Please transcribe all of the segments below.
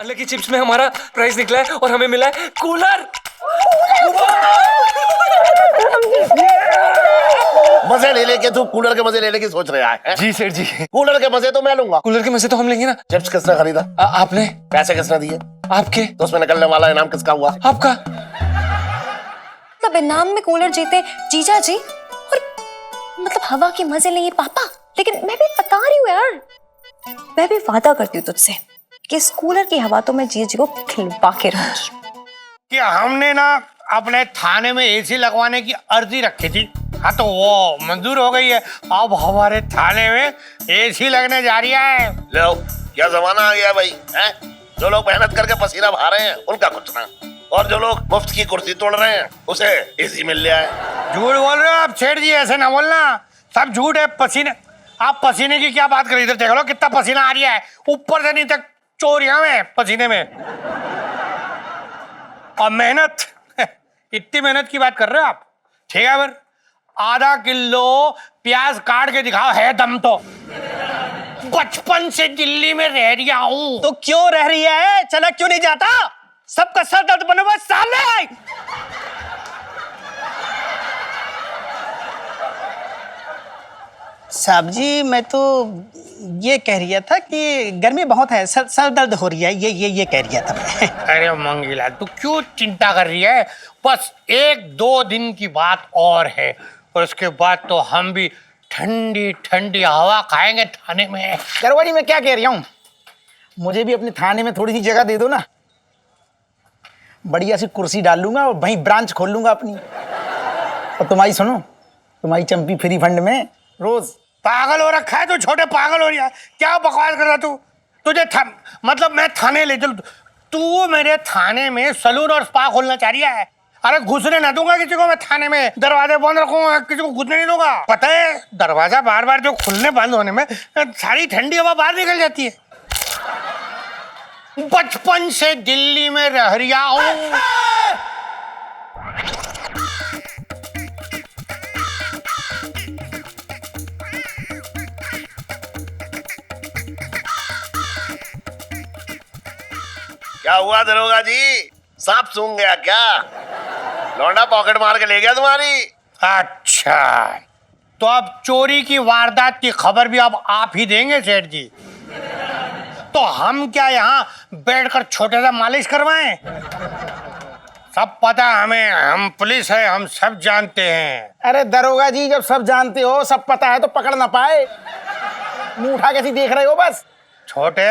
अलग की चिप्स में हमारा प्राइस निकला है और हमें मिला है कूलर। मजे ले लेके तू कूलर के मजे लेने की सोच रहा है? जी सेठ जी। कूलर के मजे तो मैं लूंगा। कूलर के मजे तो हम लेंगे ना। चिप्स किसने खरीदा? आपने। पैसे किसने दिए? आपके। तो उसमें निकलने वाला इनाम किसका हुआ? आपका। मतलब इनाम में कूलर जीते जीजा जी और मतलब हवा के मजे लेंगे पापा। लेकिन मैं भी बता रही हूँ यार, मैं भी वादा करती हूँ तुझसे कि इस कूलर की हवा तो मैं जीजा जी को खिलवा के रहूंगी। कि हमने ना अपने थाने में एसी लगवाने की अर्जी रखी थी। हाँ तो वो मंजूर हो गई है। अब हमारे थाने में एसी लगने जा रही है। लो क्या जमाना आ गया भाई है? जो लोग मेहनत करके पसीना बहा रहे हैं उनका कुछ ना, और जो लोग मुफ्त की कुर्सी तोड़ रहे हैं उसे एसी मिल गया है। झूठ बोल रहे हो आप सेठ जी, ऐसे ना बोलना, सब झूठ है। पसीने, आप पसीने की क्या बात कर रहे? इधर देख लो कितना पसीना आ रहा है, ऊपर से नीचे चोरियां में पसीने में। और मेहनत इतनी मेहनत की बात कर रहे हो आप? ठीक है फिर आधा किलो प्याज काट के दिखाओ, है दम तो। बचपन से दिल्ली में रह रहा हूँ। तो क्यों रह रही है? चला क्यों नहीं जाता? सबका सर दर्द बने हुआ साले। साहब जी मैं तो ये कह रहा था कि गर्मी बहुत है, सर दर्द हो रही है, ये कह रहा था मैं। अरे मंगीला तू क्यों चिंता कर रही है? बस 1-2 दिन की बात और है और उसके बाद तो हम भी ठंडी ठंडी हवा खाएंगे थाने में। दरवाजी मैं क्या कह रहा हूँ, मुझे भी अपने थाने में थोड़ी सी जगह दे दो ना। बढ़िया सी कुर्सी डाल लूंगा और वहीं ब्रांच खोल लूंगा अपनी। और तुम्हारी सुनो, तुम्हारी चंपी फ्री फंड में रोज। पागल हो रखा है तू, छोटे पागल हो रही है। क्या बकवास कर रहा तू? तुझे मतलब मैं थाने ले चलूं? तू मेरे थाने में सलून और स्पा खोलना चाह रही है? अरे घुसने ना दूंगा किसी को मैं थाने में, दरवाजे बंद रखूंगा, किसी को घुसने नहीं दूंगा। पता है दरवाजा बार बार जो खुलने बंद होने में सारी ठंडी हवा बाहर निकल जाती है। बचपन से दिल्ली में रह रहा हूँ। क्या हुआ दरोगा जी? सांप सूंघ गया क्या? लौंडा पॉकेट मार के ले गया तुम्हारी? अच्छा तो अब चोरी की वारदात की खबर भी अब आप ही देंगे सेठ जी? तो हम क्या यहाँ बैठकर छोटे सा मालिश करवाएं? सब पता है हमें, हम पुलिस है, हम सब जानते हैं। अरे दरोगा जी जब सब जानते हो, सब पता है तो पकड़ ना पाए, मुंह उठा कैसी देख रहे हो? बस छोटे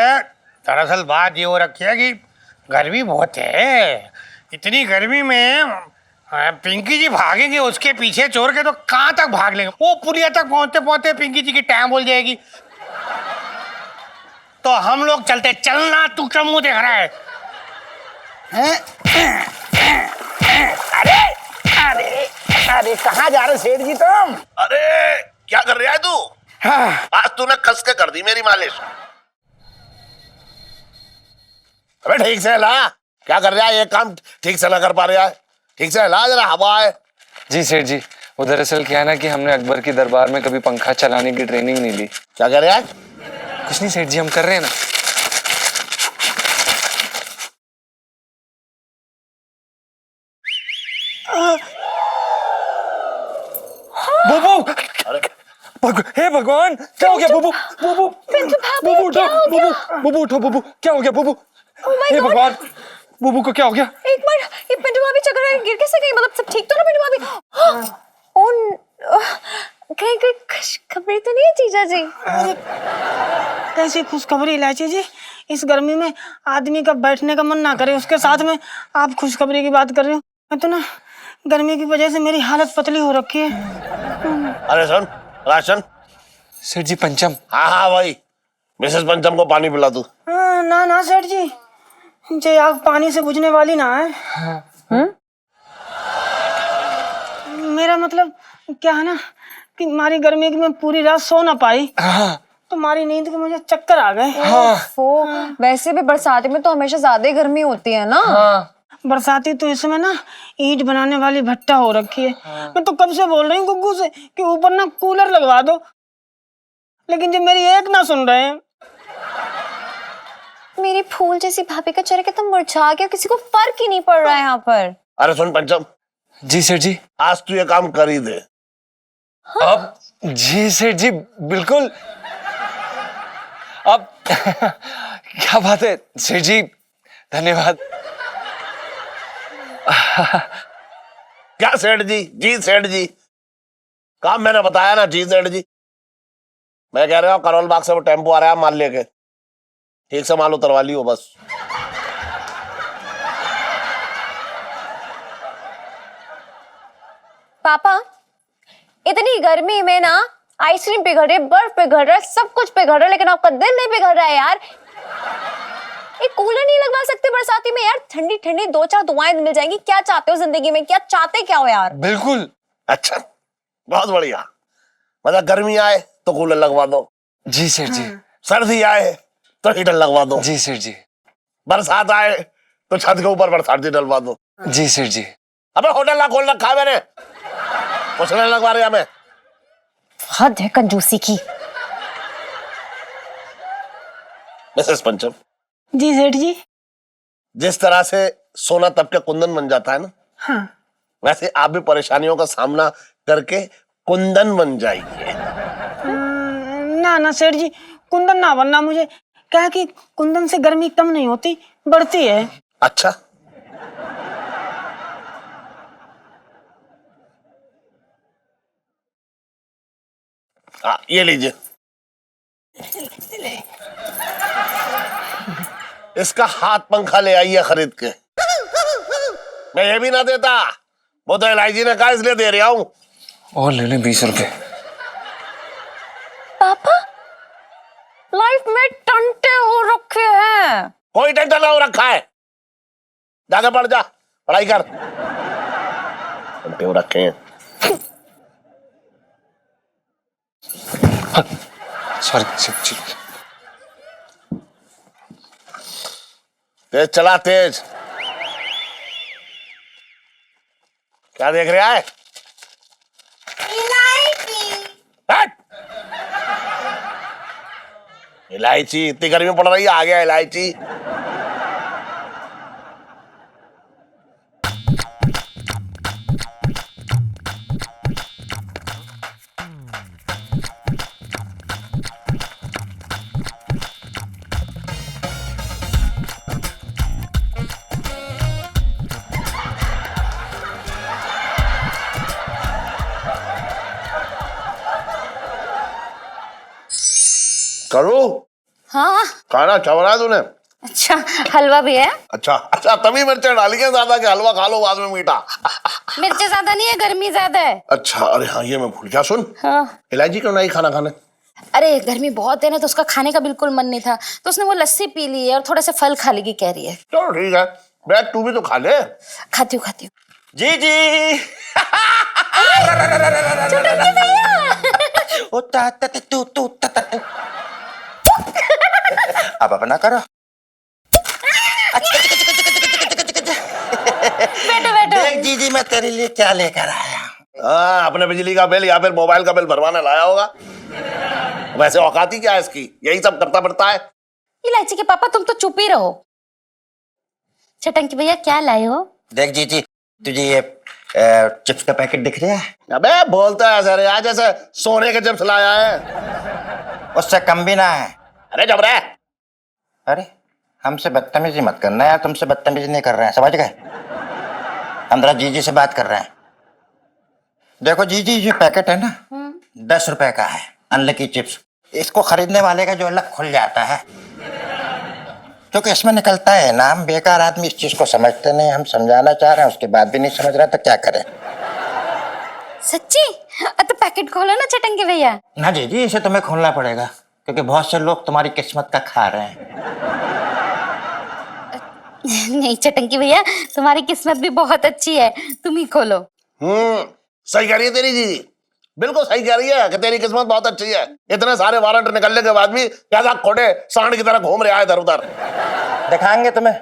दरअसल बात ये हो रखी है कि गर्मी बहुत है। इतनी गर्मी में पिंकी जी भागेंगे उसके पीछे चोर के तो कहाँ तक भाग लेंगे? वो पुलिया तक पहुंचते पहुंचते पिंकी जी की टाइम बोल जाएगी। तो हम लोग चलते। चलना, तू क्या मुंह देख रहा है? अरे अरे अरे कहाँ जा रहे सेठ जी तुम? अरे क्या कर रहा है तू? हाँ। आज तूने कस के कर दी मेरी मालिश। अबे ठीक से ला, क्या कर रहा है? ये काम ठीक से ना कर पा रहा है, ठीक से ला जरा, हवा है। जी सेठ जी, वो दरअसल क्या है ना कि हमने अकबर की दरबार में कभी पंखा चलाने की ट्रेनिंग नहीं ली। क्या कर रहा है? कुछ नहीं सेठ जी, हम कर रहे हैं ना। बुबू, हे भगवान, क्या हो गया बुबू? बुबू बुबू उठो, बुबू उठो, बुबू क्या हो गया बुबू? हे भगवान, बुबू को क्या हो गया? एक मिनट, ये पिंटू भाभी चक्कर में गिर कैसे गई? मतलब सब ठीक तो ना पिंटू भाभी? कहीं कोई खुशखबरी तो नहीं है जीजा जी? कैसी खुशखबरी इलायची जी? इस गर्मी में आदमी का बैठने का मन ना करे, उसके साथ में आप खुशखबरी की बात कर रहे हो? मैं तो ना गर्मी की वजह से मेरी हालत पतली हो रखी है। अरे सुन राशन। सेठ जी पंचम। हाँ भाई, मिसेस पंचम को पानी पिला तू। ना ना सेठ जी, जे आग पानी से बुझने वाली ना है। मेरा मतलब क्या है ना कि मारी गर्मी की मैं पूरी रात सो ना पाई। तो मारी नींद के मुझे चक्कर आ गए। वैसे भी बरसाती में तो हमेशा ज्यादा ही गर्मी होती है ना। बरसाती तो इसमें ना ईंट बनाने वाली भट्टा हो रखी है। मैं तो कब से बोल रही हूँ गुग्गू से कि ऊपर ना कूलर लगवा दो, लेकिन जब मेरी एक ना सुन रहे हैं। मेरी फूल जैसी भाभी का चेहरा कितना मुरझा गया, किसी को फर्क ही नहीं पड़ रहा है यहाँ पर। अरे सुन पंचम, जी सेठ जी। आज तू ये काम कर ही दे। अब जी सेठ जी बिल्कुल। अब क्या बात है सेठ जी, धन्यवाद। क्या सेठ जी? जी सेठ जी, काम मैंने बताया ना जी सेठ जी। मैं कह रहा हूँ करोल बाग से वो टेम्पो आ रहा है, माल लेके ठीक से माल उतरवा लियो बस। पापा इतनी गर्मी में ना आइसक्रीम पिघल रही है, बर्फ पिघल रहा है, सब कुछ पिघल रहा है, लेकिन आपका दिल नहीं पिघल रहा है यार। एक कूलर नहीं लगवा सकते बरसाती में यार? ठंडी ठंडी दो चार दुआएं मिल जाएंगी। क्या चाहते हो जिंदगी में, क्या चाहते क्या हो यार? बिल्कुल। अच्छा, बहुत बढ़िया। मतलब गर्मी आए तो कूलर लगवा दो, जी सेठ जी। सर्दी आए तो हीटर लगवा दो, जी सेठ जी। बरसात आए तो छत के ऊपर बरसाती डलवा दो। जी सेठ जी। अबे होटल ना खोल रखा है मैंने, कुछ नहीं लगवा रहे हमें। हद है कंजूसी की। मिसेस पंचम, जी सेठ जी। जिस तरह से सोना तब के कुंदन बन जाता है ना, हाँ। वैसे आप भी परेशानियों का सामना करके कुंदन बन जाइए। ना ना सेठ जी, कुंदन ना बनना मुझे। क्या है कि कुंदन से गर्मी कम नहीं होती, बढ़ती है। अच्छा, ये लीजिए। इसका हाथ पंखा ले आइए खरीद के। मैं ये भी ना देता, वो तो एलआईजी ने कहा इसलिए दे रहा हूं। और ले लें 20 रुपए। पापा लाइफ में टंटे हो रखे हैं। कोई टेंशन ना हो रखा है, जाके पढ़ जा, पढ़ाई कर। टंटे हो रखे हैं। सॉरी सेठ जी। तेज चला, तेज। क्या देख रहा है? हट! इलायची, इतनी गर्मी पड़ रही है, आ गया इलायची। करो, हाँ खाना चवरा तूने। अच्छा, हलवा भी है। अच्छा अच्छा, तभी मिर्चें डाली है ज्यादा, कि हलवा खा लो बाद में मीठा। मिर्ची ज्यादा नहीं है, गर्मी ज्यादा है। अच्छा, अरे हाँ, ये मैं भूल गया। सुन, हाँ। इलायची क्यों नहीं खाना खाने? अरे गर्मी बहुत है ना, तो उसका खाने का बिल्कुल मन नहीं था, तो उसने वो लस्सी पी ली है और थोड़ा सा फल खा लेगी कह रही है। चलो ठीक है, बैठ तू भी तो खा ले। खाती हूँ खाती हूँ। जी जी। अब अपना करो। बैठो बैठो। देख जीजी, मैं तेरे लिए क्या लेकर आया। हाँ, अपने बिजली का बिल या फिर मोबाइल का बिल भरवाने लाया होगा। वैसे औकाती क्या है इसकी, यही सब करता फिरता है। इलायची के पापा तुम तो चुप ही रहो। चटंकी भैया क्या लाए हो? देख जीजी, तुझे ये चिप्स का पैकेट दिख रहा है? अबे बोलता है सर, आज जैसे सोने के चिप्स लाया है। उससे कम भी ना है। अरे जब रहे। अरे हमसे बदतमीजी मत करना यार, तुमसे बदतमीजी नहीं कर रहे हैं, समझ गए? हम जरा जीजी से बात कर रहे हैं। देखो जीजी, ये पैकेट है ना, 10 रुपए का है, अनलकी चिप्स। इसको खरीदने वाले का जो लक खुल जाता है, क्योंकि इसमें निकलता है नाम। बेकार आदमी इस चीज को समझते नहीं, हम समझाना चाह रहे हैं, उसके बाद भी नहीं समझ रहा, तो क्या करें? सच्ची? तो पैकेट खोलो ना चटंकी भैया। ना जीजी, इसे तुम्हें खोलना पड़ेगा, क्योंकि बहुत से लोग तुम्हारी किस्मत का खा रहे हैं। नहीं चटंकी भैया, तुम्हारी किस्मत भी बहुत अच्छी है, तुम ही खोलो। सही कह रही है तेरी जीजी, बिल्कुल सही कह रही है कि तेरी किस्मत बहुत अच्छी है। इतने सारे वारंट निकलने के बाद भी कैसा खोटे सांड की तरह घूम रहा है इधर उधर। दिखाएंगे तुम्हें,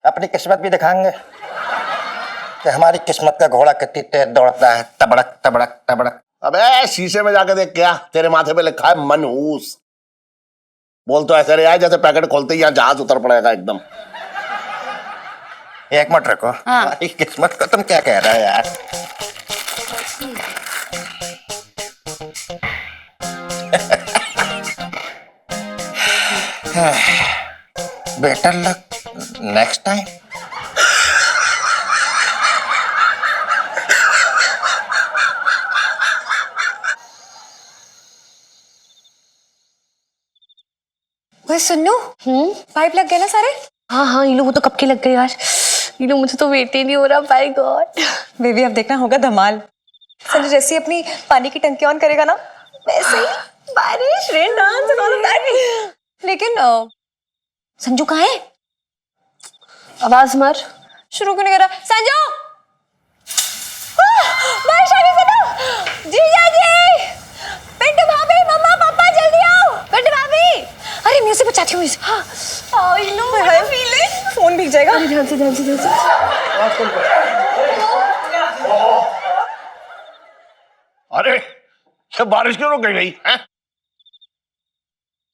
अपनी किस्मत भी दिखाएंगे कि हमारी किस्मत का घोड़ा कितनी तेज दौड़ता है, तबड़क तबड़क तबड़क। अबे शीशे में जाके देख, क्या तेरे माथे पे लिखा है मनहूस। बोल तो ऐसे रहा है जैसे पैकेट खोलते ही यहाँ जहाज उतर पड़ेगा एकदम। एक मिनट रखो। हमारी किस्मत को तुम क्या कह रहा है यार? Better luck next time. वह सुनो, पाइप लग गए ना सारे? हाँ हाँ, ये लोग वो तो कब के लग गए यार। ये लोग, मुझे तो वेट ही नहीं हो रहा। Bye God. बेबी अब देखना होगा धमाल। संजू जैसे ही अपनी पानी की टंकी ऑन करेगा ना, वैसे ही बारिश, rain dance and all of that. लेकिन संजू कहाँ है? आवाज मार। शुरू क्यों नहीं कर रहा? संजू! बारिश आ रही है। जीजा जी! पिंटू भाभी, मम्मा पापा जल्दी आओ। पिंटू भाभी! अरे म्यूजिक बचाती हूँ म्यूजिक। हाँ। I know feeling. फोन भीग जाएगा। ध्यान से ध्यान से ध्यान से। अरे ये बारिश क्यों रुक गई भाई? हैं?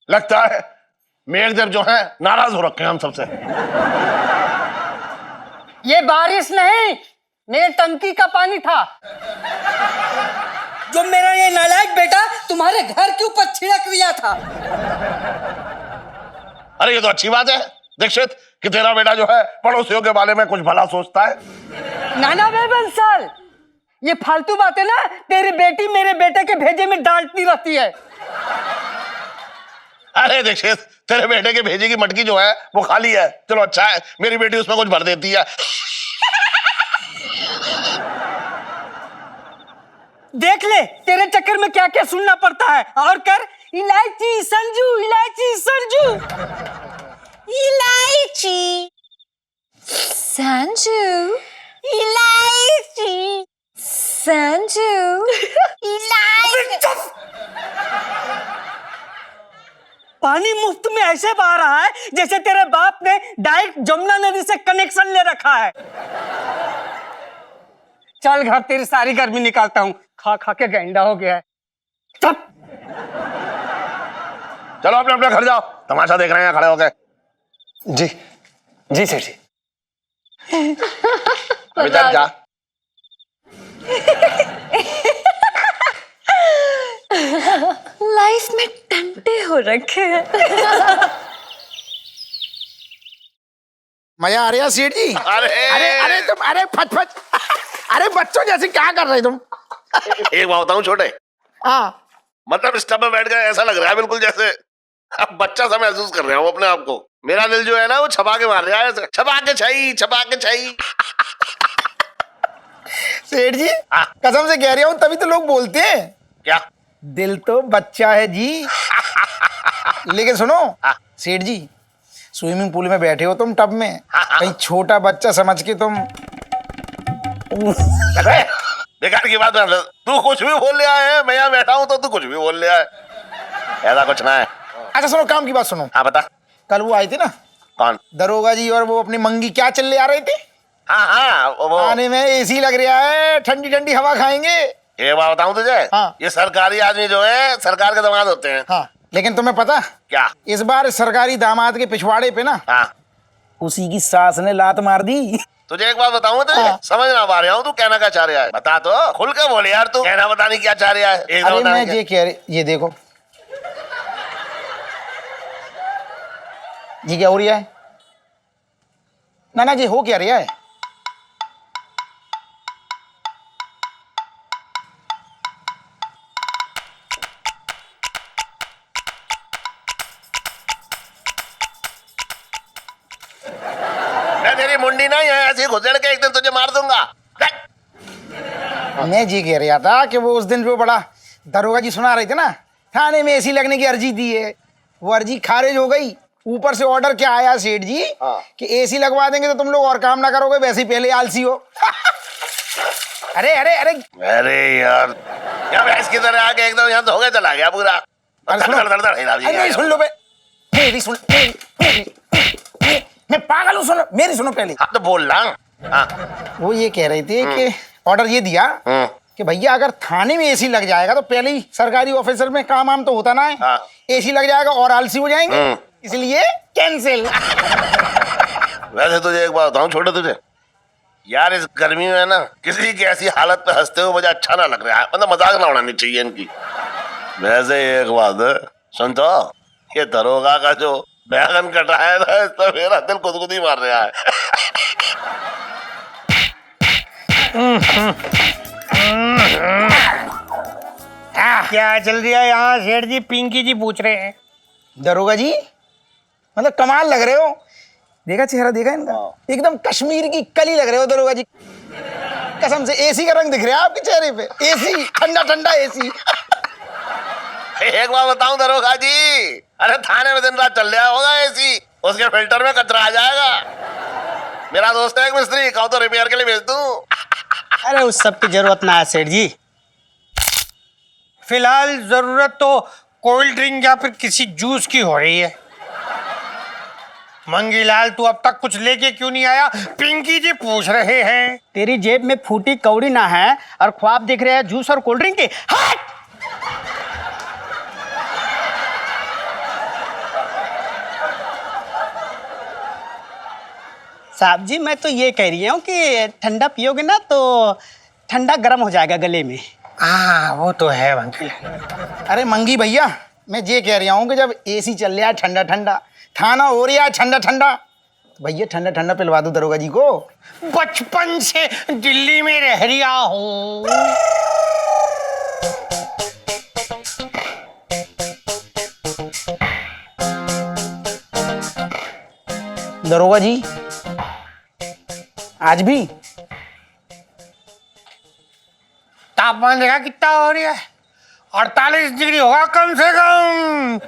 लगता है मेघदेव जो है नाराज हो रखे हैं हम सबसे। ये बारिश नहीं, मेरे टंकी का पानी था जो मेरा ये नालायक बेटा तुम्हारे घर के ऊपर छिड़क दिया था। अरे ये तो अच्छी बात है दीक्षित कि तेरा बेटा जो है पड़ोसियों के बारे में कुछ भला सोचता है। नाना बे बंसल, ये फालतू बातें ना तेरी बेटी मेरे बेटे के भेजे में डांटती रहती है। अरे दीक्षित तेरे बेटे के भेजे की मटकी जो है वो खाली है। चलो अच्छा है, मेरी बेटी उसमें कुछ भर देती है। देख ले तेरे चक्कर में क्या क्या सुनना पड़ता है। और कर इलायची संजू, इलायची संजू, इलायची संजू, इलायची संजू, इलायची। पानी मुफ्त में ऐसे बहा रहा है जैसे तेरे बाप ने डायरेक्ट जमुना नदी से कनेक्शन ले रखा है। चल घर, तेरी सारी गर्मी निकालता हूँ। खा खा के गैंडा हो गया है। चुप। चलो अपने अपने घर जाओ, तमाशा देख रहे हैं खड़े होके। जी जी सेठ जी। अभी चल जा। लाइफ में टंटे हो रखे हैं। मजा आ रहा है सेठ जी? अरे अरे तुम, अरे फच फच, अरे बच्चों जैसे क्या कर रहे तुम? एक बात बताऊं छोटे, हाँ मतलब स्टब में बैठ गए ऐसा लग रहा है बिल्कुल जैसे अब बच्चा सा महसूस कर रहे हो अपने आप को। मेरा दिल जो है ना वो छपा के मार रहा है ऐसे, छपा के छई, छपा के छई। सेठ जी कसम से कह रहा हूँ, तभी तो लोग बोलते हैं क्या? दिल तो बच्चा है जी। लेकिन सुनो सेठ जी, स्विमिंग पूल में बैठे हो तुम टब में, कहीं छोटा बच्चा समझ के तुम बेकार की बात है। तू कुछ भी बोल लिया है, मैं यहाँ बैठा हूँ तो तू कुछ भी बोल लिया है, ऐसा कुछ ना है। अच्छा सुनो, काम की बात सुनो। हाँ बता। कल वो आए थे ना, कौन? दरोगा जी, और वो अपनी मंगी क्या चल ले आ रहे थे। हाँ हाँ वो आने में एसी लग रहा है, ठंडी ठंडी हवा खाएंगे। एक बात बताऊं तुझे, हाँ। ये सरकारी आदमी जो है सरकार के दामाद होते हैं। हाँ लेकिन तुम्हें पता क्या? इस बार सरकारी दामाद के पिछवाड़े पे ना हाँ उसी की सास ने लात मार दी। तुझे एक बात बताऊं तुझे, हाँ। समझ ना पा रहा हूँ तू कहना क्या चाह रहा है। बता तो, खुल के बोले यार, तू कहना बताने क्या चाह रहा है। एक अरे बताने मैं क्या? ये कह रही, ये देखो ये क्या हो रहा है? ना ये हो क्या रहा है? मैं तेरी मुंडी ना यहाँ ऐसे घुसेड़ के एक दिन तुझे मार दूंगा। मैं ये कह रहा था कि वो उस दिन जो बड़ा दरोगा जी सुना रहे थे ना, थाने में एसी लगने की अर्जी दी है, वो अर्जी खारिज हो गई। ऊपर से ऑर्डर क्या आया सेठ जी कि एसी लगवा देंगे तो तुम लोग और काम ना करोगे, वैसे ही पहले आलसी हो। अरे अरे अरे अरे यार क्या भैंस की तरह आके एकदम यहाँ तो हो गया, चला गया पूरा। अरे सुनो, मेरी सुन लो बे, मेरी सुन, मैं पागल हूँ, सुनो मेरी सुनो पहले। हाँ तो बोल रहा। हाँ वो ये कह रहे थे कि ऑर्डर ये दिया कि भैया अगर थाने में एसी लग जाएगा तो पहले ही सरकारी ऑफिसर में काम आम तो होता ना है। हाँ। एसी लग जाएगा और आलसी हो जाएंगे, इसलिए कैंसिल। वैसे तुझे एक बात बताऊं छोटे तुझे, यार इस गर्मी में ना किसी की ऐसी हालत पे हंसते हुए मुझे अच्छा ना लग रहा है, मतलब मजाक ना उड़ानी चाहिए इनकी। वैसे एक बात है, सुन तो, ये दरोगा का जो बैगन कटा है ना, इससे मेरा दिल गुदगुदी मार रहा है। क्या चल रहा है यहाँ सेठ जी? पिंकी जी पूछ रहे हैं। दरोगा जी मतलब कमाल लग रहे हो, देखा चेहरा देखा इनका, एकदम कश्मीर की कली लग रहे हो दरोगा जी, कसम से। एसी का रंग दिख रहा है आपके चेहरे पे, एसी, ठंडा ठंडा एसी। एक बार बताऊं दरोगा जी, अरे थाने में दिन रात चल रहा होगा एसी, उसके फिल्टर में कचरा आ जाएगा। मेरा दोस्त है एक मिस्त्री, कहो तो रिपेयर के लिए भेज दूं। अरे उस सब की जरूरत ना है सेठ जी, फिलहाल जरूरत तो कोल्ड ड्रिंक या फिर किसी जूस की हो रही है। मंगीलाल तू अब तक कुछ लेके क्यों नहीं आया? पिंकी जी पूछ रहे हैं। तेरी जेब में फूटी कौड़ी ना है और ख्वाब दिख रहे हैं जूस और कोल्ड ड्रिंक के। हट! साहब जी मैं तो ये कह रही हूँ कि ठंडा पियोगे ना तो ठंडा गर्म हो जाएगा गले में। हाँ वो तो है मंगीलाल। अरे मंगी भैया, मैं ये कह रहा हूँ कि जब एसी चल रहा है ठंडा ठंडा, थाना हो रहा है ठंडा ठंडा, तो भैया ठंडा ठंडा पिलवा दो दरोगा जी को। बचपन से दिल्ली में रह रहा हूँ। दरोगा जी आज भी तापमान देखा कितना हो रहा है? 48 डिग्री होगा कम से कम।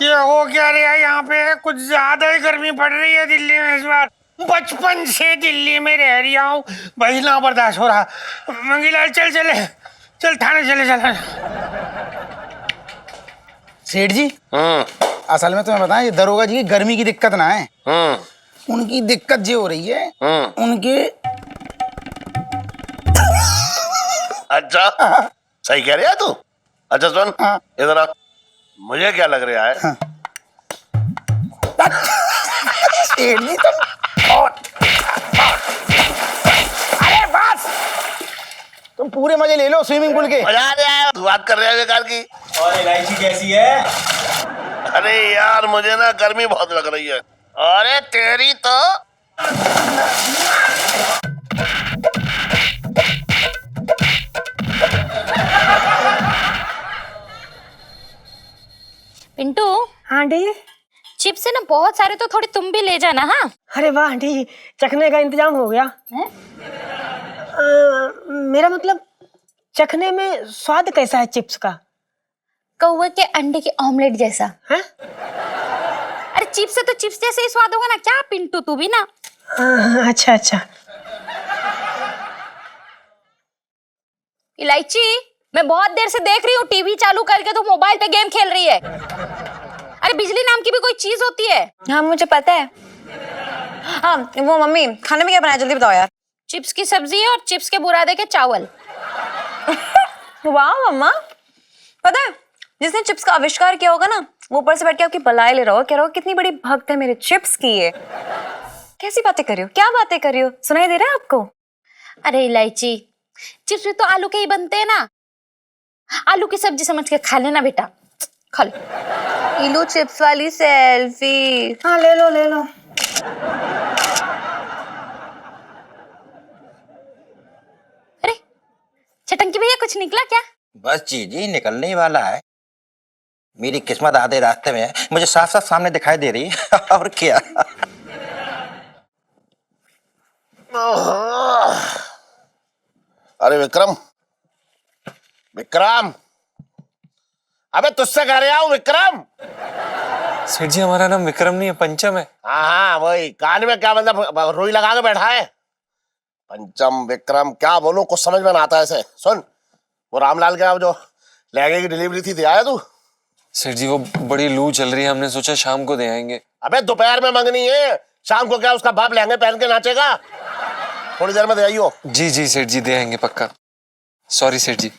ये हो क्या रहा है यहाँ पे? कुछ ज्यादा ही गर्मी पड़ रही है दिल्ली में इस बार। बचपन से दिल्ली में रह रहा हूँ भाई, ना बर्दाश्त हो रहा। मंगीलाल चल चले, चल थाने चले चल। सेठ जी असल में तुम्हें बताएं, ये दरोगा जी की गर्मी की दिक्कत ना है, उनकी दिक्कत ये हो रही है उनके। अच्छा सही कह रहा है तू। अच्छा सुन, हाँ। इधर आ, मुझे क्या लग रहा है, सेठ जी तुम अरे बस, तुम पूरे मजे ले लो स्विमिंग पूल के। मजा आ रहा है, तू बात कर रहा है बेकार की। और इलायची कैसी है? अरे यार मुझे ना गर्मी बहुत लग रही है। अरे तेरी तो पिंटू, हाँ आंटी। चिप्स है ना बहुत सारे, तो थोड़ी तुम भी ले जाना। हाँ अरे वाह आंटी, चखने का इंतजाम हो गया है? मेरा मतलब चखने में स्वाद कैसा है चिप्स का? कौवे के अंडे के ऑमलेट जैसा है? अरे चिप्स है तो चिप्स जैसे ही स्वाद होगा ना। क्या पिंटू तू भी ना। अच्छा अच्छा। इलायची, मैं बहुत देर से देख रही हूँ टीवी चालू करके तो मोबाइल पे गेम खेल रही है। अरे बिजली नाम की भी कोई चीज होती है। हाँ मुझे पता है। हाँ वो मम्मी खाने में क्या बनाया जल्दी बताओ यार। चिप्स की सब्जी और चिप्स के बुरादे के चावल। वाह मम्मा, पता है जिसने चिप्स का आविष्कार किया होगा ना, वो ऊपर से बैठ के आपकी बलाई ले रहा होगा, कह रहा होगा कितनी बड़ी भक्त है मेरे चिप्स की ये। कैसी बातें कर रही हो, क्या बातें कर रही हो, सुनाई दे रहा है आपको? अरे इलायची, चिप्स भी तो आलू के ही बनते हैं ना। आलू की सब्जी समझ के खा लेना बेटा, खा लो। इलू चिप्स वाली सेल्फी। हाँ ले लो ले लो। अरे चटंकी भैया कुछ निकला क्या? बस जी निकलने ही वाला है। मेरी किस्मत आधे रास्ते में है, मुझे साफ साफ सामने दिखाई दे रही है। और क्या। अरे विक्रम, विक्रम, अबे तुझसे कह रहा हूँ विक्रम। सेठ जी हमारा नाम विक्रम नहीं है, पंचम है। हाँ वही, कान में क्या मतलब रुई लगा के बैठा है? पंचम विक्रम क्या बोलूं, कुछ समझ में ना आता है। ऐसे सुन, वो रामलाल के जो लहंगे की डिलीवरी थी, आया तू? सेठ जी वो बड़ी लू चल रही है, हमने सोचा शाम को दे आएंगे। अबे दोपहर में मंगनी है, शाम को क्या उसका बाप लहंगे पहन के नाचेगा? थोड़ी देर में दे आइयो। जी सेठ जी दे आएंगे पक्का। सॉरी सेठ जी।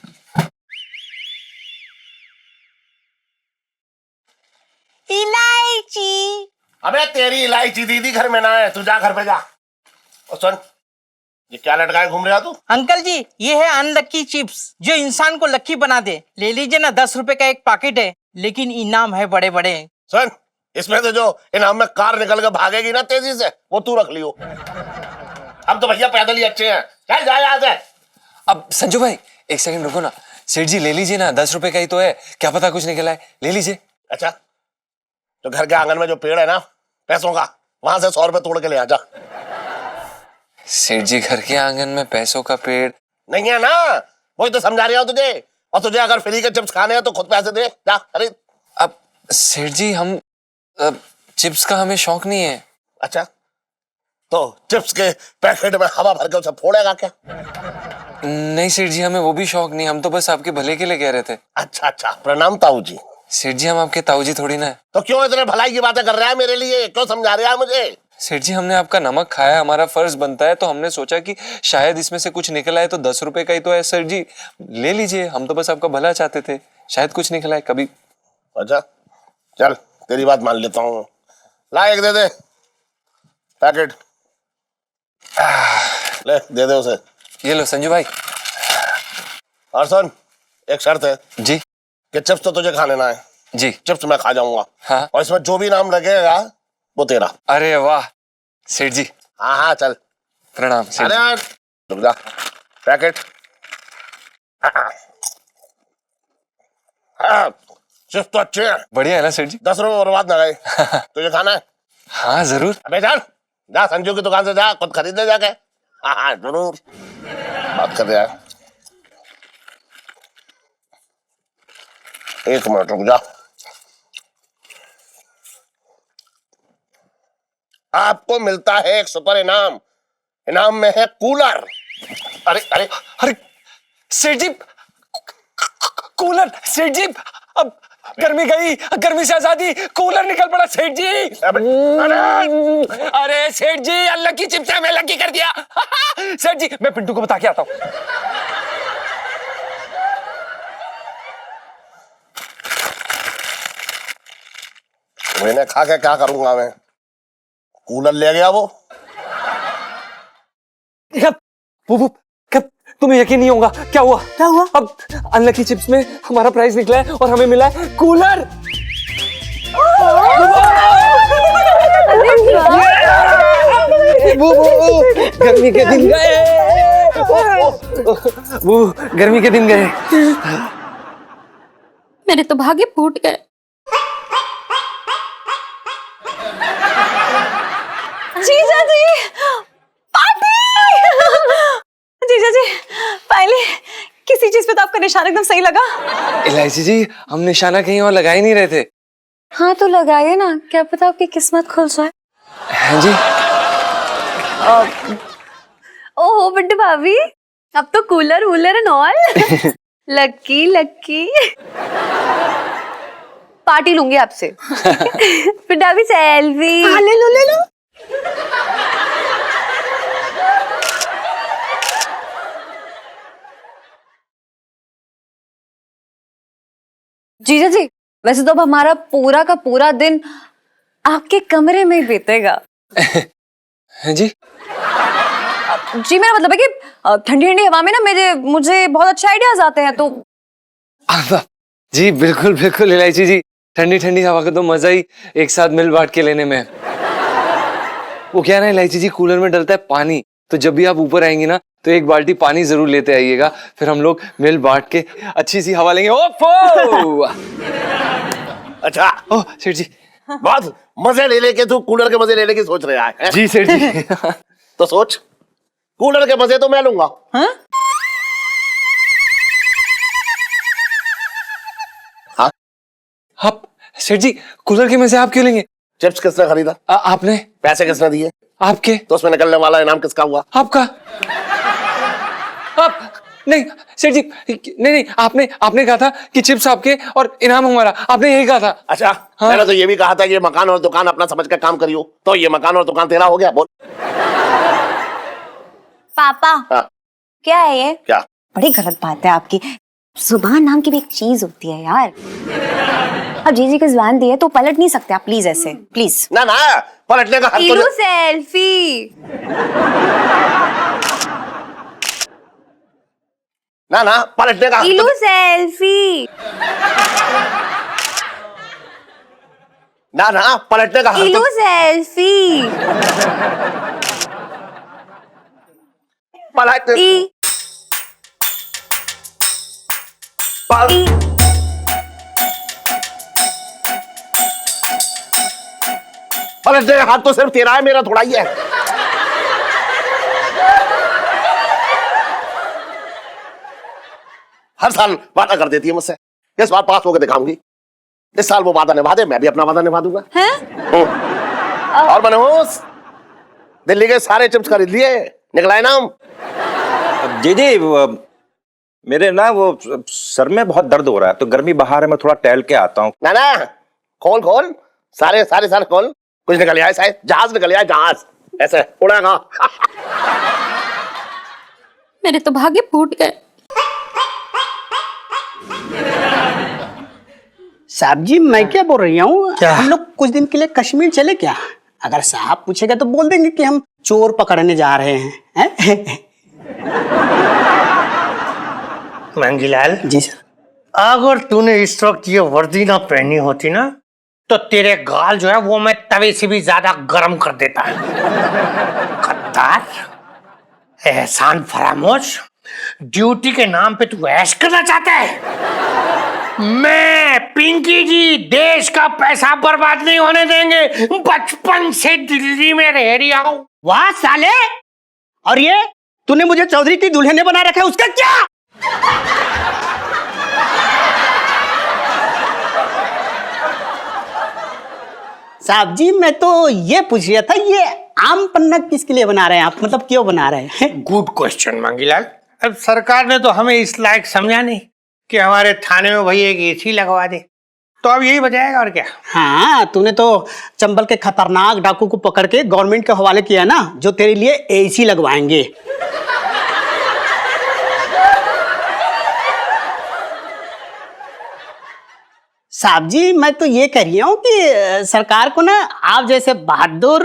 इलायची। अबे तेरी इलायची दीदी घर में ना है, तू जा घर पे जा। और सुन, ये क्या लटकाए घूम रहा तू? अंकल जी, ये है अनलक्की चिप्स जो इंसान को लक्की बना दे। ले लीजिए ना, 10 रुपए का एक पैकेट है, लेकिन इनाम है बड़े बड़े। सुन, इसमें से जो इनाम में कार निकल के भागेगी ना तेजी से, वो तू रख लियो। हम तो भैया पैदल ही अच्छे हैं, चल जा यहाँ से। अब संजू भाई एक सेकंड रुको ना, सेठ जी ले लीजिए ना, 10 रुपए का ही तो है, क्या पता कुछ निकला है, ले लीजिए। अच्छा, तो घर के आंगन में जो पेड़ है ना पैसों का, वहां से 100 रुपए तोड़ के ले आ जा। सेठ जी घर के आंगन में पैसों का पेड़ नहीं है ना, वही तो समझा रहा हूँ तुझे। और तुझे अगर फ्री के चिप्स खाने हैं तो खुद पैसे दे, जा खरीद। अब सेठ जी हम चिप्स का हमें शौक नहीं है। अच्छा, तो चिप्स के पैकेट में हवा भर के उसे फोड़ेगा क्या? नहीं सेठ जी हमें वो भी शौक नहीं, हम तो बस आपके भले के लिए कह रहे थे। अच्छा अच्छा, प्रणाम ताऊ जी। सेठ जी हम आपके ताऊ जी थोड़ी ना है। तो क्यों इतने भलाई की बातें कर रहा है मेरे लिए, क्यों समझा रहा है मुझे? सेठ जी हमने आपका नमक खाया, हमारा फर्ज बनता है, तो हमने सोचा कि शायद इसमें से कुछ निकला है, तो 10 रुपए का ही तो है सर जी, ले लीजिए, हम तो बस आपका भला चाहते थे, शायद कुछ निकला है कभी। अच्छा चल, तेरी बात मान लेता हूँ, ला एक दे दे पैकेट, ले दे दे उसे। ये लो संजू भाई। और सुन, एक शर्त है जी। कि चिप्स तो तुझे खा लेना है जी। चिप्स मैं खा जाऊंगा। हाँ। और इसमें जो भी नाम लगेगा वो तेरा। अरे वाह सेठ जी। हाँ हाँ चल, प्रणाम सेठ अरे जी। यार रुक जा, पैकेट। हाँ, चिप्स तो अच्छे हैं, बढ़िया है ना सेठ जी? 10 रुपए बर्बाद ना गए। तुझे खाना है? हाँ जरूर। अबे चल, जा संजू की दुकान से जा, खुद खरीद ले जाके। हाँ हाँ जरूर, बात कर रहा है। एक मिनट रुक जा, आपको मिलता है एक सुपर इनाम, इनाम में है कूलर। अरे अरे अरे सेठ जी कूलर, सेठ जी अब गर्मी गई, गर्मी से आजादी, कूलर निकल पड़ा सेठ जी। अरे सेठ जी अल्लाह की चिप्स में लकी कर दिया। सेठ जी मैं पिंटू को बता के आता हूँ। मैंने खा के क्या करूंगा मैं, कूलर ले गया वो। वो तुम्हें यकीन नहीं होगा क्या हुआ? क्या हुआ? अब अनलकी चिप्स में हमारा प्राइस निकला है और हमें मिला है कूलर। वो गर्मी के दिन गए, वो गर्मी के दिन गए। मेरे तो भाग्य फूट गए। जीजा जी, पार्टी! जीजा जी, पहले किसी चीज पे तो आपका निशाना एकदम सही लगा। इलायची जी हम निशाना कहीं और लगा ही नहीं रहे थे। हाँ तो लगाइए ना, क्या पता आपकी किस्मत खुल जाए। हाँ जी। ओहो बिट्टू भाभी, अब तो cooler Wular and all. Lucky lucky. Party लूंगी आपसे। बिट्टू भाभी सेल्फी। ले लो ले लो। जीजा जी, वैसे तो अब हमारा पूरा का पूरा दिन आपके कमरे में ही बीतेगा। हाँ जी। जी मेरा मतलब है कि ठंडी ठंडी हवा में ना मुझे बहुत अच्छे आइडियाज आते हैं, तो जी बिल्कुल बिल्कुल इलायची जी, ठंडी ठंडी हवा का तो मजा ही एक साथ मिल बांट के लेने में। वो क्या ना इलायची जी, कूलर में डलता है पानी, तो जब भी आप ऊपर आएंगी ना तो एक बाल्टी पानी जरूर लेते आइएगा, फिर हम लोग मिल बांट के अच्छी सी हवा लेंगे। ओफो! अच्छा ओह सेठ जी, बहुत मजे ले लेके तू कूलर के मजे लेने की सोच रहा है। जी सेठ जी। तो सोच, कूलर के मजे तो मैं लूंगा। हाँ? हाँ आप सेठ जी कूलर के मजे आप क्यों लेंगे? चिप्स किसने खरीदा? आपने। पैसे किसने दिए? आपके। तो उसमें निकलने वाला इनाम किसका हुआ? आपका। आप नहीं सेठ जी, नहीं आपने कहा था कि चिप्स आपके और इनाम हमारा, आपने यही कहा था। अच्छा हाँ? मैंने तो ये भी कहा था कि ये मकान और दुकान अपना समझ कर काम करियो, तो ये मकान और दुकान तेरा हो गया। बोल पापा। हाँ। क्या है ये? क्या? बड़ी गलत बात है आपकी। जुबान नाम की भी एक चीज होती है यार। अब जीजी को जुबान दी है तो पलट नहीं सकते आप, प्लीज ऐसे, प्लीज। ना ना, पलटने का हक तो सेल्फी। ना ना, पलटने का हक सेल्फी। ना ना, पलटने का हक सेल्फी। पलट पलटने का हाथ तो सिर्फ तेरा है, मेरा थोड़ा ही है। हर साल वादा कर देती है मुझसे, इस बार पास होकर दिखाऊंगी। इस साल वो वादा निभा दे, मैं भी अपना वादा निभा दूंगा। और मनोज, दिल्ली के सारे चिप्स खरीद लिए, निकलाए नाम। जी मेरे ना वो सर में बहुत दर्द हो रहा है, तो गर्मी बाहर है, मैं थोड़ा टहल के आता हूँ। ना ना, खोल खोल, सारे सारे सारे खोल, कुछ निकल आए, शायद जहाज निकल आए, जहाज ऐसे उड़ेगा। मेरे तो भाग्य फूट गए। साहब जी, मैं क्या बोल रही हूँ, हम लोग कुछ दिन के लिए कश्मीर चले क्या? अगर साहब पूछेगा तो बोल देंगे कि हम चोर पकड़ने जा रहे हैं। मंगीलाल जी सर। अगर तूने इस वक्त ये वर्दी ना पहनी होती ना, तो तेरे गाल जो है वो मैं तवे से भी ज्यादा गर्म कर देता। गद्दार, एहसान फरामोश, ड्यूटी के नाम पे तू ऐश करना चाहता है? मैं पिंकी जी देश का पैसा बर्बाद नहीं होने देंगे। बचपन से दिल्ली में रह रहा हूं। वाह साले, और ये तूने मुझे चौधरी की दुल्हन बना रखा है, उसका क्या? साहब जी, मैं तो ये पूछ रहा था, ये आम पन्ना किसके लिए बना रहे हैं आप, मतलब क्यों बना रहे हैं? Good question Mangilal. अब सरकार ने तो हमें इस लायक समझा नहीं कि हमारे थाने में भाई एक एसी लगवा दे, तो अब यही बजाएगा और क्या। हाँ, तूने तो चंबल के खतरनाक डाकू को पकड़ के गवर्नमेंट के हवाले किया ना, जो तेरे लिए एसी लगवाएंगे। साहब जी, मैं तो ये कह रही हूँ कि सरकार को ना आप जैसे बहादुर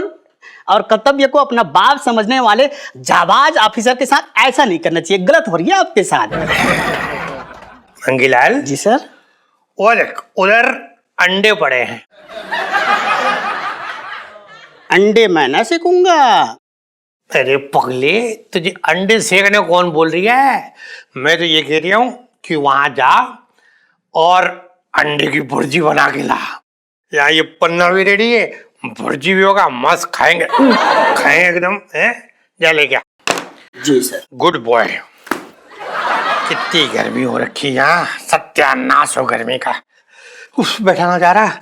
और कर्तव्य को अपना बाप समझने वाले जाबाज ऑफिसर के साथ ऐसा नहीं करना चाहिए। गलत हो रही है आपके साथ। मंगीलाल जी सर। और उधर अंडे पड़े हैं। अंडे मैं ना सेकूंगा। अरे पगले, तुझे अंडे सेकने कौन बोल रही है? मैं तो ये कह रही हूँ कि वहां जा और अंडे की भुर्जी बना के ला। यहाँ ये पन्ना भी रेडी है, भुर्जी भी होगा, मस्त खाएंगे खाएंगे एकदम। है जा ले क्या। जी सर। Good boy. कितनी गर्मी हो रखी है यहाँ, सत्यानाश हो गर्मी का। उफ, बैठा ना जा रहा।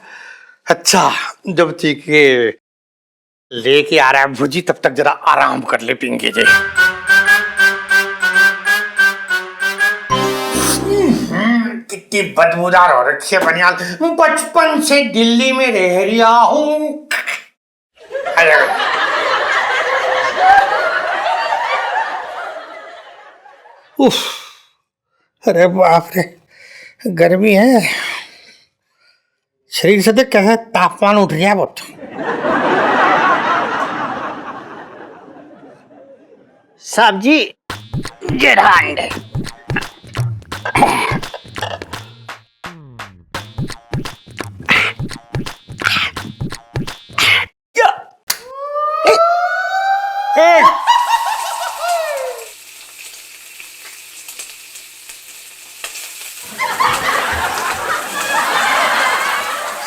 अच्छा, जब तक के लेके आ रहा है भुर्जी, तब तक जरा आराम कर ले पिंकी जी। कितनी बदबूदार हो रखी है बनियाल। बचपन से दिल्ली में रह रहा हूँ। उफ, अरे बाप रे, गर्मी है। शरीर से देख कैसे तापमान उठ गया बहुत। साहब जी, ये रहा अंडे।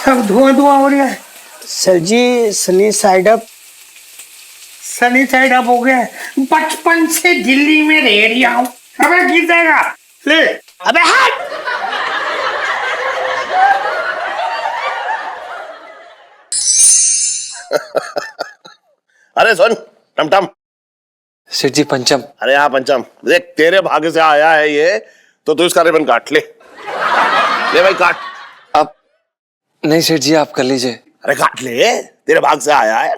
सब धुआं धुआं हो रहा है। Sir ji, sunny side up. Sunny side up हो गया है। बचपन से दिल्ली में रह रहा हूँ। अबे गिर जाएगा। ले, अबे हट। अरे सुन टमटम। सेठ जी पंचम। अरे हाँ पंचम, देख तेरे भाग्य से आया है ये, तो तू इसका रिबन काट ले। ले भाई काट। अब नहीं सेठ जी, आप कर लीजिए। अरे काट ले, तेरे भाग से आया है।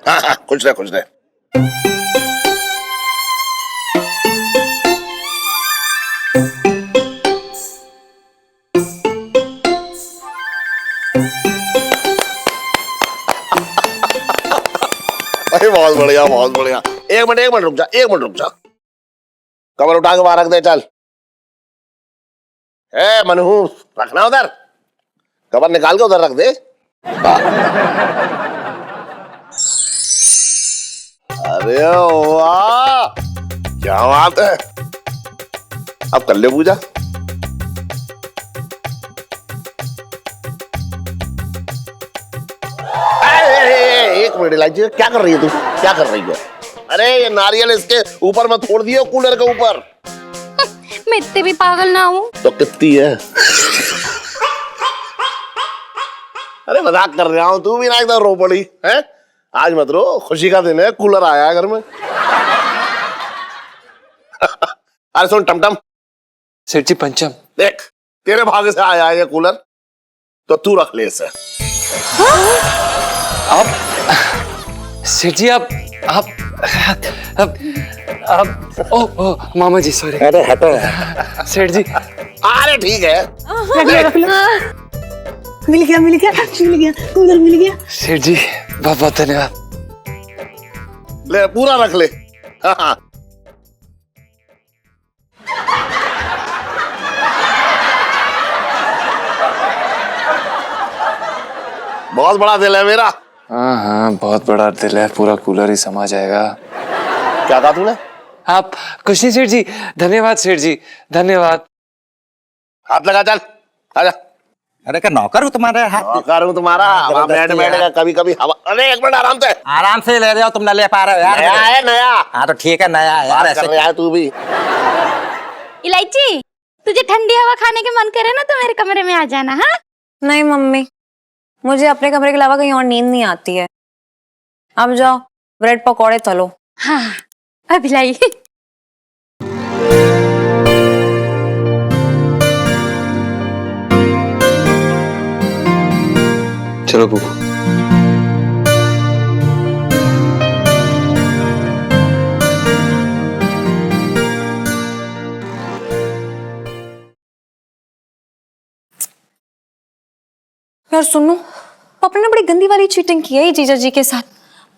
हाँ हाँ, खुश रहे खुश रहे। अरे बहुत बढ़िया, बहुत बढ़िया। एक मिनट रुक जा, एक मिनट रुक जा। कमर उठा के बाहर रख दे, चल। ए मनहूस, रखना उधर। कमर निकाल के उधर रख दे। अरे वाह, क्या बात है। अब कर ले पूजा। एक मिनट इलायची, क्या कर रही है तू? क्या कर रही है? अरे ये नारियल इसके ऊपर मत फोड़ दियो, कूलर के ऊपर। मैं इतने भी पागल ना हूँ। तो कितनी है? अरे मजाक कर रहा हूँ, तू भी ना एकदम रो पड़ी है। आज मत रो, खुशी का दिन है, कूलर आया है घर में। अरे सुन टमटम, सेठ जी पंचम। देख तेरे भाग्य से आया है ये कूलर, तो तू रख ले इसे। आप सेठ जी आप ओ मामा जी सॉरी। अरे हटो। सेठ जी अरे ठीक है। मिल गया कूलर मिल गया। सेठ जी बहुत बहुत धन्यवाद। ले पूरा रख ले। हाँ। बहुत बड़ा दिल है मेरा। हाँ हाँ बहुत बड़ा दिल है, पूरा कूलर ही समा जाएगा। क्या कहा तूने? आप कुछ नहीं सेठ जी, धन्यवाद सेठ जी, धन्यवाद। हाथ लगा, चल आजा। अरे क्या नौकर हूँ तुम्हारे हाथ? नौकर हूँ तुम्हारा, वहाँ बैठ बैठेगा कभी कभी हवा। अरे एक मिनट आराम से। आराम से ले रहे हो, तुम ना ले पा रहे हो यार। नया है नया। हाँ तो ठीक है, नया है यार। बात कर ऐसे रहा है तू भी। इलायची, तुझे ठंडी हवा खाने के मन करे ना तो मेरे कमरे में आ जाना। हाँ नहीं मम्मी, मुझे अपने कमरे के अलावा कहीं और नींद नहीं आती है। अब जाओ ब्रेड पकौड़े तलो। हाँ अभी लाई। चलो बुबू। यार सुनो, पापा ने बड़ी गंदी वाली चीटिंग की है ये जीजा जी के साथ।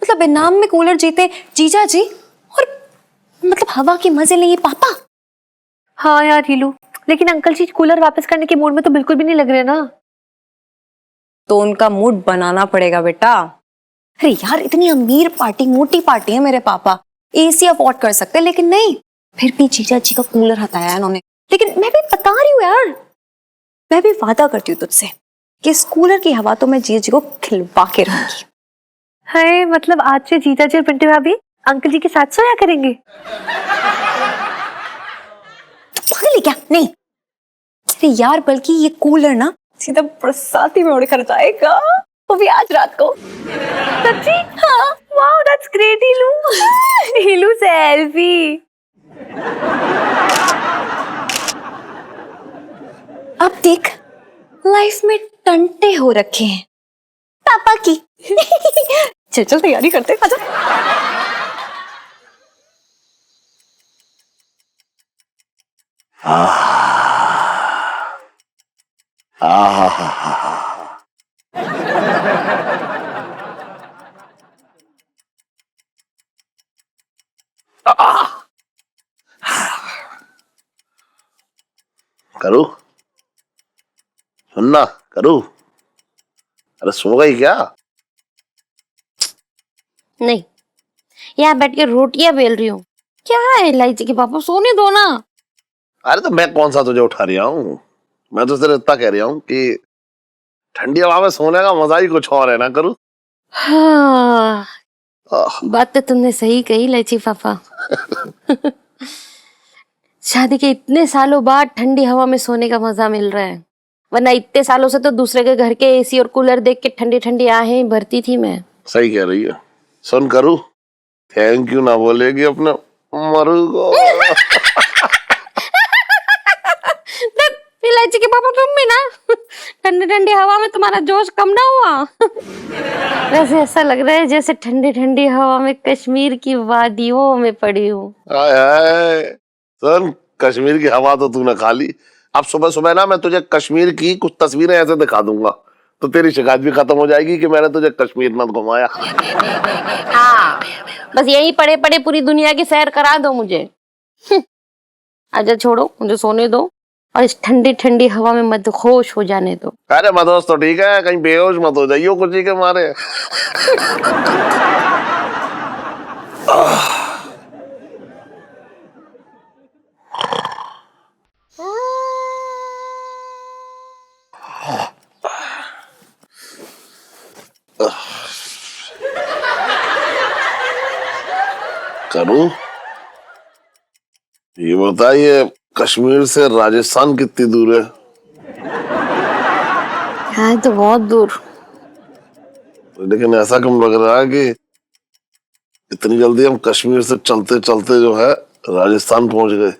मतलब इनाम में कूलर जीते जीजा जी और मतलब हवा के मजे लिए पापा। हाँ यार हीलू, लेकिन अंकल जी कूलर वापस करने के मूड में तो बिल्कुल भी नहीं लग रहे ना। तो उनका मूड बनाना पड़ेगा बेटा। अरे यार इतनी अमीर पार्टी, मोटी पार्टी है मेरे पापा, एसी अफोर्ड कर सकते हैं, लेकिन नहीं, फिर भी जीजा जी का कूलर हटाया इन्होंने। लेकिन मैं भी बता रही हूँ यार, मैं भी वादा करती हूँ तुझसे कि इस कूलर की हवा तो मैं जीजा जी को खिलवा के रहूंगी। है मतलब आज से जीजा जी और पिंटू भाभी अंकल जी के साथ सोया करेंगे? पागल है क्या? नहीं अरे यार, बल्कि ये कूलर ना सीधा बरसाती में उड़ कर जाएगा, वो भी आज रात को। सच्ची? हाँ वाओ दैट्स ग्रेट हीलू। हीलू सेल्फी। अब देख लाइफ में टंटे हो रखे हैं पापा की। चल चल तैयारी करते हैं, आजा। करूँ? सुनना करूँ? अरे सो गई क्या? नहीं, यहाँ बैठ के रोटियां बेल रही हूँ। क्या है इलायची के पापा, सोने दो ना। अरे तो मैं कौन सा तुझे उठा रहा हूँ, मैं तो सिर्फ इतना कह रहा हूँ कि ठंडी हवा में सोने का मजा ही कुछ और है ना। करूँ? हाँ बात तो तुमने सही कही इलायची पापा। शादी के इतने सालों बाद ठंडी हवा में सोने का मजा मिल रहा है, वरना इतने सालों से तो दूसरे के घर के एसी और कूलर देख के ठंडी ठंडी आहें भरती थी मैं। सही कह रही है। सुन करूँ, थैंक यू ना बोलेगी अपने मरू को। इलायची के पापा तुम भी ना ठंडी ठंडी हवा में तुम्हारा जोश कम ना हुआ? वैसे ऐसा लग रहा है जैसे ठंडी ठंडी हवा में कश्मीर की वादियों में पड़ी हूँ। सुन, कश्मीर की हवा तो तूने खा ली। अब सुबह सुबह ना मैं तुझे कश्मीर की कुछ तस्वीरें ऐसे दिखा दूंगा, तो तेरी शिकायत भी खत्म हो जाएगी कि मैंने तुझे कश्मीर न घुमाया। हाँ, बस यही पड़े पड़े पूरी दुनिया की सैर करा दो मुझे। आजा छोड़ो, मुझे सोने दो और इस ठंडी ठंडी हवा में मदहोश हो जाने दो। अरे मदहोश तो ठीक है, कहीं बेहोश मत हो जाइयो कुछ ही के मारे। करूं? ये बताइए कश्मीर से राजस्थान कितनी दूर है? है तो बहुत दूर। लेकिन ऐसा क्यों लग रहा है कि इतनी जल्दी हम कश्मीर से चलते चलते जो है राजस्थान पहुंच गए।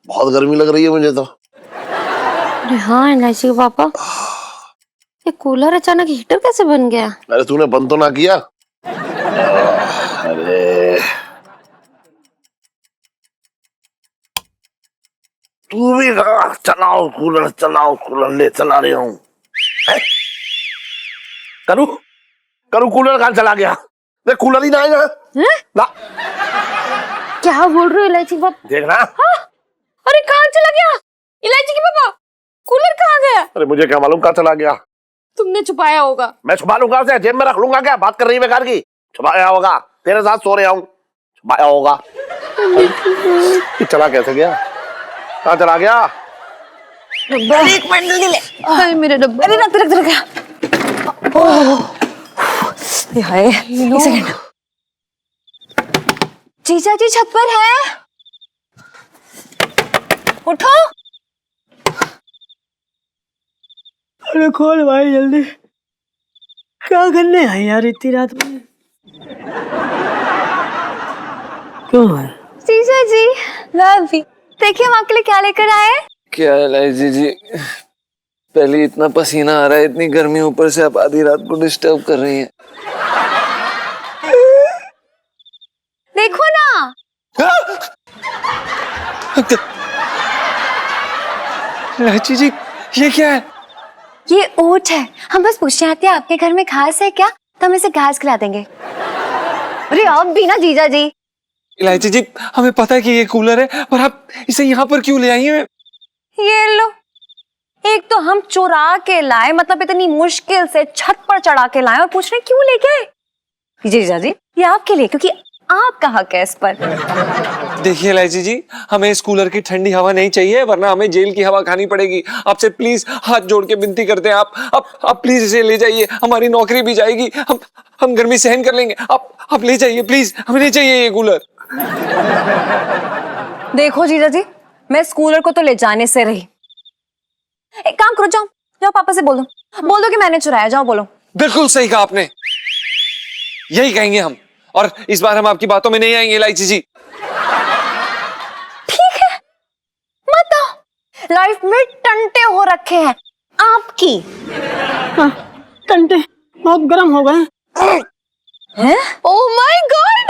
बहुत गर्मी लग रही है मुझे तो। अरे हाँ इलायची के पापा, ये कूलर अचानक हीटर कैसे बन गया? अरे तूने बंद तो ना किया? अरे तू भी चलाओ कूलर ले चला रही हूँ। करूँ कूलर कहाँ चला गया? देख कूलर ही ना आएगा ना। क्या बोल रहे हो इलायची के पापा? देखना। हाँ? अरे कहाँ चला गया इलायची के पापा? कूलर कहाँ गया? अरे मुझे क्या मालूम कहाँ चला गया। तुमने छुपाया होगा। मैं छुपा लूंगा उसे, जेब में रख लूंगा। क्या बात कर रही है बेकार की? छुपाया होगा, तेरे साथ सो रहा हूँ, छुपाया होगा। चला कैसे गया? कहाँ चला गया? एक मिनट जल्दी ले। हाय मेरा डब्बा। अरे रख। हाय एक सेकंड। जीजा जी छत पर है, उठो। अरे खोल भाई जल्दी, क्या करने है यार इतनी रात में? क्यों है? जीजा जी लव यू। देखिए हम आपके लिए क्या लेकर आए हैं। क्या इलायची जी, पहले इतना पसीना आ रहा है, इतनी गर्मी, ऊपर से आप आधी रात को डिस्टर्ब कर रही हैं। देखो ना। इलायची जी ये क्या है? ये ओट है। हम बस पूछने आते हैं आपके घर में घास है क्या, तो हम इसे घास खिला देंगे। अरे आप भी ना जीजा जी। इलायची जी हमें पता है कि ये कूलर है, पर आप इसे यहाँ पर क्यों ले आई हैं? ये लो, एक तो हम चुरा के लाए, मतलब इतनी मुश्किल से छत पर चढ़ा के लाए, और पूछ रहे क्यों लेके आए? जीजा जी ये आपके लिए, क्योंकि आपका हक है इस पर। देखिए इलायची जी, हमें इस कूलर की ठंडी हवा नहीं चाहिए, वरना हमें जेल की हवा खानी पड़ेगी। आपसे प्लीज हाथ जोड़ के विनती करते हैं, आप प्लीज इसे ले जाइए, हमारी नौकरी भी जाएगी, हम गर्मी सहन कर लेंगे। आप ले जाइए प्लीज, हमें नहीं चाहिए ये कूलर। देखो जीजा जी, मैं इस कूलर को तो ले जाने से रही। एक काम करो, जाओ पापा से बोल दो कि मैंने चुराया। जाओ बोलो। बिल्कुल सही कहा आपने, यही कहेंगे हम, और इस बार हम आपकी बातों में नहीं आएंगे इलायची जी। ठीक है, मत आओ। लाइफ में टंटे हो रखे हैं आपकी। हाँ, टंटे बहुत गर्म हो गए हैं? Oh my God!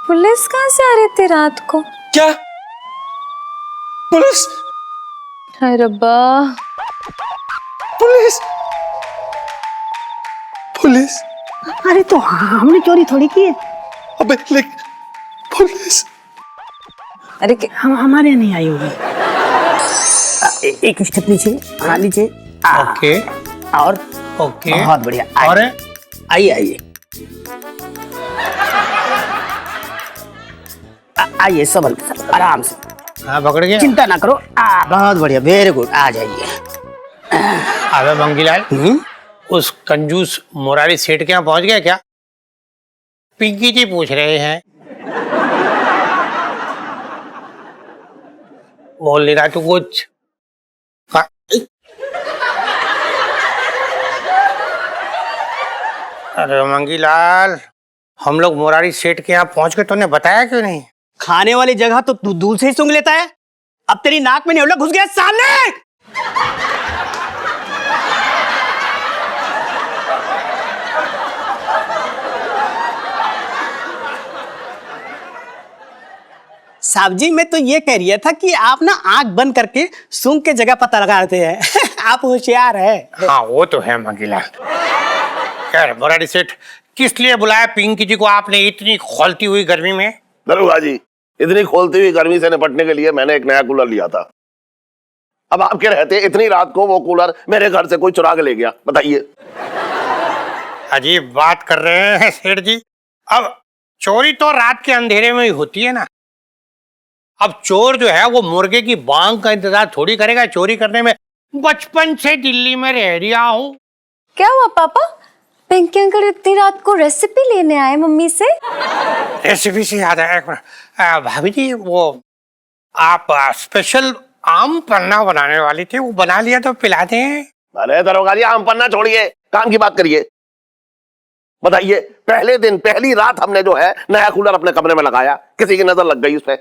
पुलिस कहाँ से आ रही थी रात को? क्या पुलिस? हाय रब्बा। पुलिस? अरे तो हमने चोरी थोड़ी की है। अबे लेकिन पुलिस? अरे हमारे यहाँ नहीं आई होगी। एक स्टेप नीचे, हाँ नीचे। ओके और ओके बहुत बढ़िया। और आइए आइए, संभल आराम से, हाँ पकड़ गया। चिंता ना करो। बहुत बढ़िया, वेरी गुड। आ जाइए। अबे बंगीलाल, उस कंजूस मुरारी सेठ के यहाँ पहुंच गया क्या? पिंकी जी पूछ रहे हैं। बोल नहीं रहा तू कुछ? अरे मंगीलाल, हम लोग मुरारी सेठ के यहाँ पहुंच के तूने बताया क्यों नहीं? खाने वाली जगह तो तू दूर से ही सूंघ लेता है, अब तेरी नाक में नेवला घुस गया सामने। साहब जी मैं तो ये कह रही था कि आप ना आंख बंद करके सूंघ के जगह पता लगाते हैं आप होशियार है। हाँ वो तो है मंगीलाल। खैर मुरारी सेठ, किस लिए बुलाया पिंकी जी को आपने इतनी खौलती हुई गर्मी में? दरोगा जी, इतनी खोलती हुई गर्मी से निपटने के लिए मैंने एक नया कूलर लिया था। अब आपके रहते इतनी रात को वो कूलर मेरे घर से कोई चुरा के ले गया, बताइए। अजीब बात कर रहे हैं सेठ जी। अब चोरी तो रात के अंधेरे में ही होती है ना। अब चोर जो है वो मुर्गे की बांग का इंतजार थोड़ी करेगा चोरी करने में। बचपन से दिल्ली में रह रहा हूँ। क्या हुआ पापा? पिंकी अंकल इतनी रात को रेसिपी लेने आए मम्मी से? रेसिपी से याद आया, एक मिनट। भाभी जी, वो आप स्पेशल आम पन्ना बनाने वाली थी, वो बना लिया तो पिला दें। अरे दरोगा जी, आम पन्ना छोड़िए, काम की बात करिए। बताइए, पहले दिन पहली रात हमने जो है नया कूलर अपने कमरे में लगाया, किसी की नजर लग गई उस पे।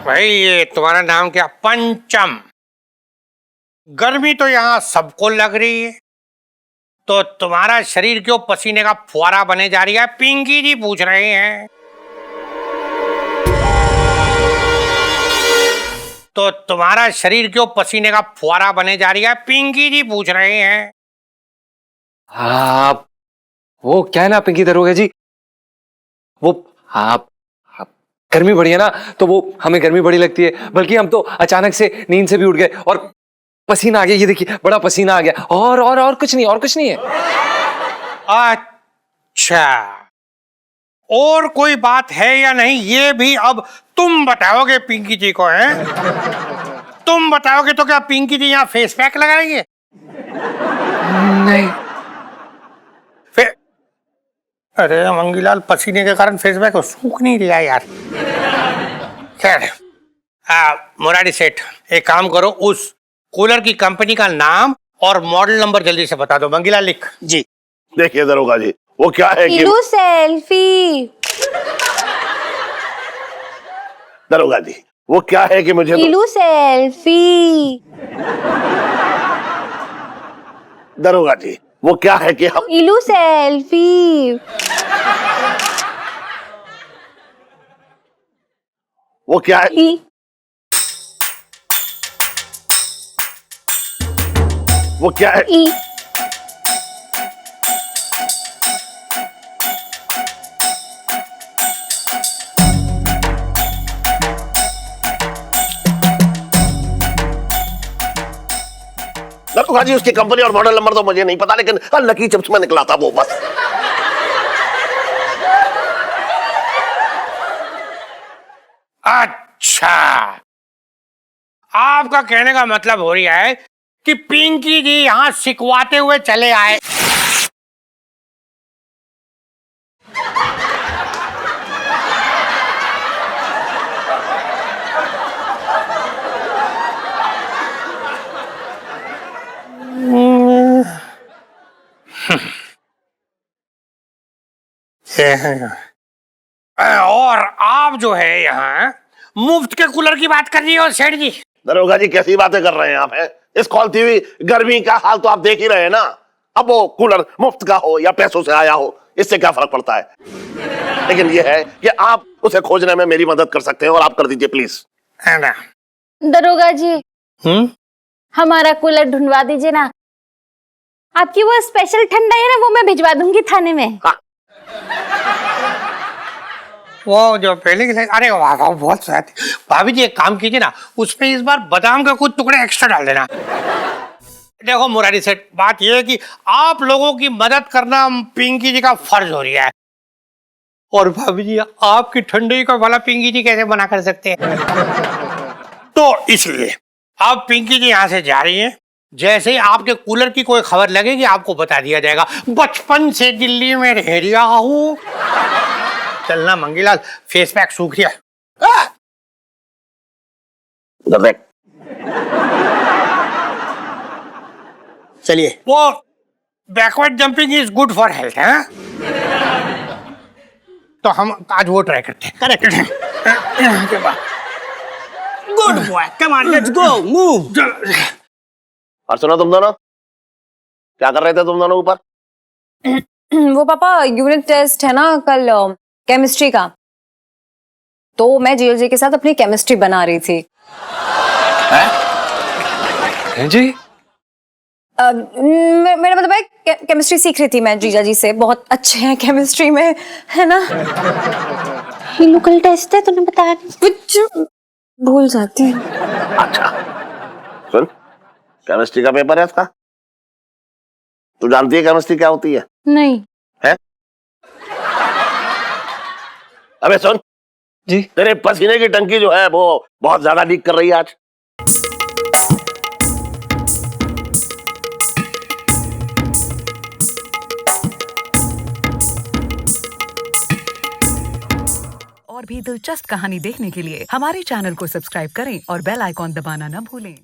भाई ये तुम्हारा नाम क्या? पंचम। गर्मी तो यहाँ सबको लग रही है, तो तुम्हारा शरीर क्यों पसीने का फुहारा बने जा रही है? पिंकी जी पूछ रहे हैं। तो तुम्हारा शरीर क्यों पसीने का फुहारा बने जा रही है? पिंकी जी पूछ रहे हैं। आप वो क्या है ना पिंकी दरोगा जी, वो आप गर्मी बढ़ी है ना, तो वो हमें गर्मी बड़ी लगती है। बल्कि हम तो अचानक से नींद से भी उठ गए और पसीना आ गया। ये देखिए, बड़ा पसीना आ गया। और कुछ नहीं, और कुछ नहीं है। अच्छा, और कोई बात है या नहीं, ये भी अब तुम बताओगे पिंकी जी को? हैं तुम बताओगे तो क्या पिंकी जी यहाँ फेस पैक लगाएंगे? नहीं। फिर अरे मंगीलाल, पसीने के कारण फेस पैक सूख नहीं रहा यार। खैर, मुरारी सेठ, एक काम करो, उस कूलर की कंपनी का नाम और मॉडल नंबर जल्दी से बता दो। मंगीलाल लिख। जी देखिए दरोगा जी, वो क्या है कि सेल्फी। दरोगा जी, वो क्या है कि मुझे सेल्फी। दरोगा जी, वो क्या है कि हम सेल्फी। वो क्या है? वो क्या है? दरोगा जी, उसकी कंपनी और मॉडल नंबर तो मुझे नहीं पता, लेकिन लकी चिप्स में निकला था वो, बस। अच्छा, आपका कहने का मतलब हो रहा है कि पिंकी जी यहाँ सिकवाते हुए चले आए। और आप जो है यहाँ मुफ्त के कूलर की बात कर रही हो सेठ जी? दरोगा जी, कैसी बातें कर रहे हैं आप? हैं इस खौलती हुई गर्मी का हाल तो आप देख ही रहे हैं ना। अब वो कूलर मुफ्त का हो या पैसों से आया हो, इससे क्या फर्क पड़ता है। लेकिन ये है कि आप उसे खोजने में मेरी मदद कर सकते हैं, और आप कर दीजिए प्लीज। है ना? दरोगा जी, हमारा कूलर ढूंढवा दीजिए ना। आपकी वो स्पेशल ठंडा है ना, वो मैं भिजवा दूंगी थाने में। हाँ। वो जो पहले की, अरे वाह वाह, बहुत स्वाद। भाभी जी, एक काम कीजिए ना, उसमें इस बार बादाम का कुछ टुकड़े एक्स्ट्रा डाल देना। देखो मुरारी सेठ, बात यह है कि आप लोगों की मदद करना पिंकी जी का फर्ज हो रहा है। और भाभी जी, आपकी ठंडी का भला पिंकी जी कैसे मना कर सकते हैं? तो इसलिए अब पिंकी जी यहाँ से जा रही हैं। जैसे ही आपके कूलर की कोई खबर लगेगी, आपको बता दिया जाएगा। बचपन से दिल्ली में रह रहा हूँ। चलना मंगीलाल, फेस पैक सूख गया। चलिए। वो backward jumping is good for health है, तो हम आज वो ट्राई करते हैं। Correct. Good boy, come on, let's go, move. और सुनो तुम दोनों, क्या कर रहे थे तुम दोनों ऊपर? वो पापा यूनिट टेस्ट है ना कल केमिस्ट्री का, तो मैं जीजा के साथ अपनी केमिस्ट्री बना रही थी। हैं जी? मेरा मतलब है केमिस्ट्री सीख रही थी मैं जीजा जी से, बहुत अच्छे हैं केमिस्ट्री में, है ना। हीनू कल टेस्ट है, तूने बताया नहीं। कुछ भूल जाती हूँ। अच्छा सुन, केमिस्ट्री का पेपर है इसका। तू जानती है केमिस्ट्री क्या होती है? नहीं। है? अबे सुन जी तेरे पसीने की टंकी जो है वो बहुत ज्यादा लीक कर रही है आज। और भी दिलचस्प कहानी देखने के लिए हमारे चैनल को सब्सक्राइब करें और बेल आइकॉन दबाना न भूलें।